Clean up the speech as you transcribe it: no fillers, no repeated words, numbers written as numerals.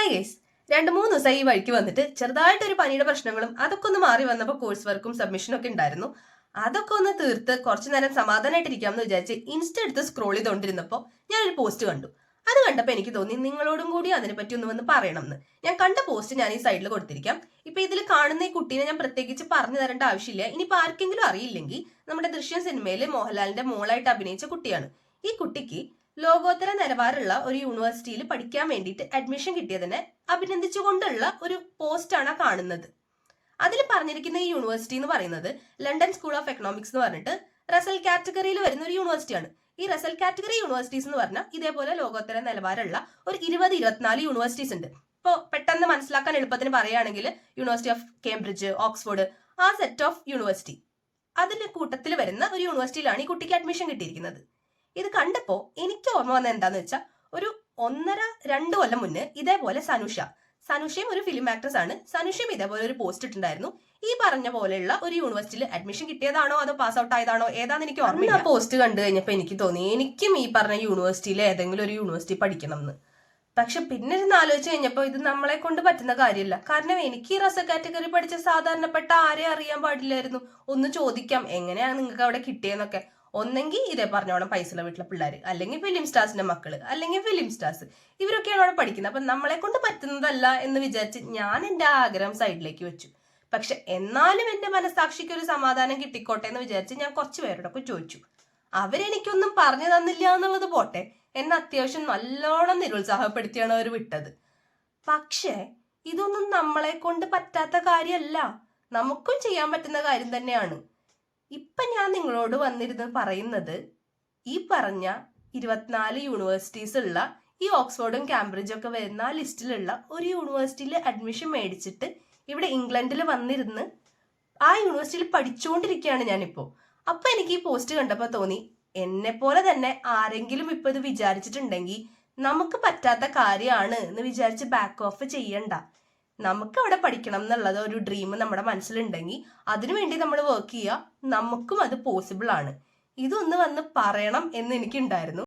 Hi guys, 2-3 ദിവസമായി ഈ വഴിക്ക് വന്നിട്ട് ചെറുതായിട്ടൊരു പനിയുടെ പ്രശ്നങ്ങളും അതൊക്കെ ഒന്ന് മാറി വന്നപ്പോൾ കോഴ്സ് വർക്കും സബ്മിഷനും ഒക്കെ ഉണ്ടായിരുന്നു. അതൊക്കെ ഒന്ന് തീർത്ത് കുറച്ചു നേരം സമാധാനമായിട്ടിരിക്കാമെന്ന് വിചാരിച്ച് ഇൻസ്റ്റ എടുത്ത് സ്ക്രോൾ ചെയ്തുകൊണ്ടിരുന്നപ്പോൾ ഞാനൊരു പോസ്റ്റ് കണ്ടു. അത് കണ്ടപ്പോൾ എനിക്ക് തോന്നി നിങ്ങളോടും കൂടി അതിനെപ്പറ്റി ഒന്ന് വന്ന് പറയണം എന്ന്. ഞാൻ കണ്ട പോസ്റ്റ് ഞാൻ ഈ സൈഡിൽ കൊടുത്തിരിക്കാം. ഇപ്പൊ ഇതിൽ കാണുന്ന ഈ കുട്ടീനെ ഞാൻ പ്രത്യേകിച്ച് പറഞ്ഞു തരേണ്ട ആവശ്യമില്ല. ഇനിയിപ്പോൾ ആർക്കെങ്കിലും അറിയില്ലെങ്കിൽ നമ്മുടെ ദൃശ്യം സിനിമയിൽ മോഹൻലാലിന്റെ മോളായിട്ട് അഭിനയിച്ച കുട്ടിയാണ്. ഈ കുട്ടിക്ക് ലോകോത്തര നിലവാരമുള്ള ഒരു യൂണിവേഴ്സിറ്റിയിൽ പഠിക്കാൻ വേണ്ടിയിട്ട് അഡ്മിഷൻ കിട്ടിയതിനെ അഭിനന്ദിച്ചുകൊണ്ടുള്ള ഒരു പോസ്റ്റാണ് കാണുന്നത്. അതിൽ പറഞ്ഞിരിക്കുന്ന ഈ യൂണിവേഴ്സിറ്റി എന്ന് പറയുന്നത് ലണ്ടൻ സ്കൂൾ ഓഫ് എക്കണോമിക്സ് എന്ന് പറഞ്ഞിട്ട് റസൽ കാറ്റഗറിയിൽ വരുന്ന ഒരു യൂണിവേഴ്സിറ്റിയാണ്. ഈ റസൽ കാറ്റഗറി യൂണിവേഴ്സിറ്റീസ് എന്ന് പറഞ്ഞാൽ ഇതേപോലെ ലോകോത്തര നിലവാരമുള്ള ഒരു 20-24 യൂണിവേഴ്സിറ്റീസ് ഉണ്ട്. ഇപ്പോൾ പെട്ടെന്ന് മനസ്സിലാക്കാൻ എളുപ്പത്തിന് പറയുകയാണെങ്കിൽ യൂണിവേഴ്സിറ്റി ഓഫ് കേംബ്രിഡ്ജ്, ഓക്സ്ഫോർഡ്, ആ സെറ്റ് ഓഫ് യൂണിവേഴ്സിറ്റി അതിന്റെ കൂട്ടത്തിൽ വരുന്ന ഒരു യൂണിവേഴ്സിറ്റിയിലാണ് ഈ കുട്ടിക്ക് അഡ്മിഷൻ കിട്ടിയിരിക്കുന്നത്. ഇത് കണ്ടപ്പോ എനിക്ക് ഓർമ്മ വന്നത് എന്താന്ന് വെച്ചാൽ ഒരു 1.5-2 കൊല്ലം മുന്നേ ഇതേപോലെ സനുഷയും ഒരു ഫിലിം ആക്ട്രസ് ആണ്. സനുഷയും ഇതേപോലെ ഒരു പോസ്റ്റ് ഇട്ടുണ്ടായിരുന്നു. ഈ പറഞ്ഞ പോലെയുള്ള ഒരു യൂണിവേഴ്സിറ്റിയിൽ അഡ്മിഷൻ കിട്ടിയതാണോ അതോ പാസ് ഔട്ട് ആയതാണോ ഏതാന്ന് എനിക്ക് ഓർമ്മയില്ല. ആ പോസ്റ്റ് കണ്ടു കഴിഞ്ഞപ്പോ എനിക്ക് തോന്നി എനിക്കും ഈ പറഞ്ഞ യൂണിവേഴ്സിറ്റിയിൽ ഏതെങ്കിലും ഒരു യൂണിവേഴ്സിറ്റി പഠിക്കണം എന്ന്. പക്ഷെ പിന്നെ ഇരുന്ന് ആലോചിച്ച് കഴിഞ്ഞപ്പോൾ ഇത് നമ്മളെ കൊണ്ട് പറ്റുന്ന കാര്യമില്ല. കാരണം എനിക്ക് ഈ റസ കാറ്റഗറി പഠിച്ച സാധാരണപ്പെട്ട ആരെ അറിയാൻ പാടില്ലായിരുന്നു. ഒന്ന് ചോദിക്കാം എങ്ങനെയാണ് നിങ്ങൾക്ക് അവിടെ കിട്ടിയെന്നൊക്കെ. ഒന്നെങ്കിൽ ഇതേ പറഞ്ഞോണം പൈസയുള്ള വീട്ടിലെ പിള്ളേർ, അല്ലെങ്കിൽ ഫിലിം സ്റ്റാർസിന്റെ മക്കള്, അല്ലെങ്കിൽ ഫിലിം സ്റ്റാർസ്, ഇവരൊക്കെയാണ് അവിടെ പഠിക്കുന്നത്. അപ്പൊ നമ്മളെ കൊണ്ട് പറ്റുന്നതല്ല എന്ന് വിചാരിച്ച് ഞാൻ എന്റെ ആഗ്രഹം സൈഡിലേക്ക് വെച്ചു. പക്ഷെ എന്നാലും എന്റെ മനസ്സാക്ഷിക്ക് ഒരു സമാധാനം കിട്ടിക്കോട്ടെ എന്ന് വിചാരിച്ച് ഞാൻ കുറച്ച് പേരോടൊക്കെ ചോദിച്ചു. അവരെനിക്കൊന്നും പറഞ്ഞു തന്നില്ല എന്നുള്ളത് പോട്ടെ, എന്നെ അത്യാവശ്യം നല്ലോണം നിരുത്സാഹപ്പെടുത്തിയാണ് അവർ വിട്ടത്. പക്ഷേ ഇതൊന്നും നമ്മളെ കൊണ്ട് പറ്റാത്ത കാര്യമല്ല, നമുക്കും ചെയ്യാൻ പറ്റുന്ന കാര്യം തന്നെയാണ്. ഇപ്പൊ ഞാൻ നിങ്ങളോട് വന്നിരുന്ന് പറയുന്നത് ഈ പറഞ്ഞ 24 യൂണിവേഴ്സിറ്റീസ് ഉള്ള ഈ ഓക്സ്ഫോർഡും കാംബ്രിഡ്ജും ഒക്കെ വരുന്ന ലിസ്റ്റിലുള്ള ഒരു യൂണിവേഴ്സിറ്റിയിൽ അഡ്മിഷൻ മേടിച്ചിട്ട് ഇവിടെ ഇംഗ്ലണ്ടിൽ വന്നിരുന്ന് ആ യൂണിവേഴ്സിറ്റിയിൽ പഠിച്ചുകൊണ്ടിരിക്കുകയാണ് ഞാനിപ്പോ. അപ്പൊ എനിക്ക് ഈ പോസ്റ്റ് കണ്ടപ്പോൾ തോന്നി എന്നെ പോലെ തന്നെ ആരെങ്കിലും ഇപ്പൊ ഇത് വിചാരിച്ചിട്ടുണ്ടെങ്കിൽ നമുക്ക് പറ്റാത്ത കാര്യമാണ് എന്ന് വിചാരിച്ച് ബാക്ക് ഓഫ് ചെയ്യണ്ട. നമുക്ക് അവിടെ പഠിക്കണം എന്നുള്ളത് ഒരു ഡ്രീം നമ്മുടെ മനസ്സിലുണ്ടെങ്കിൽ അതിനുവേണ്ടി നമ്മൾ വർക്ക് ചെയ്യുക. നമുക്കും അത് പോസിബിൾ ആണ്. ഇതൊന്ന് വന്ന് പറയണം എന്ന് എനിക്കുണ്ടായിരുന്നു.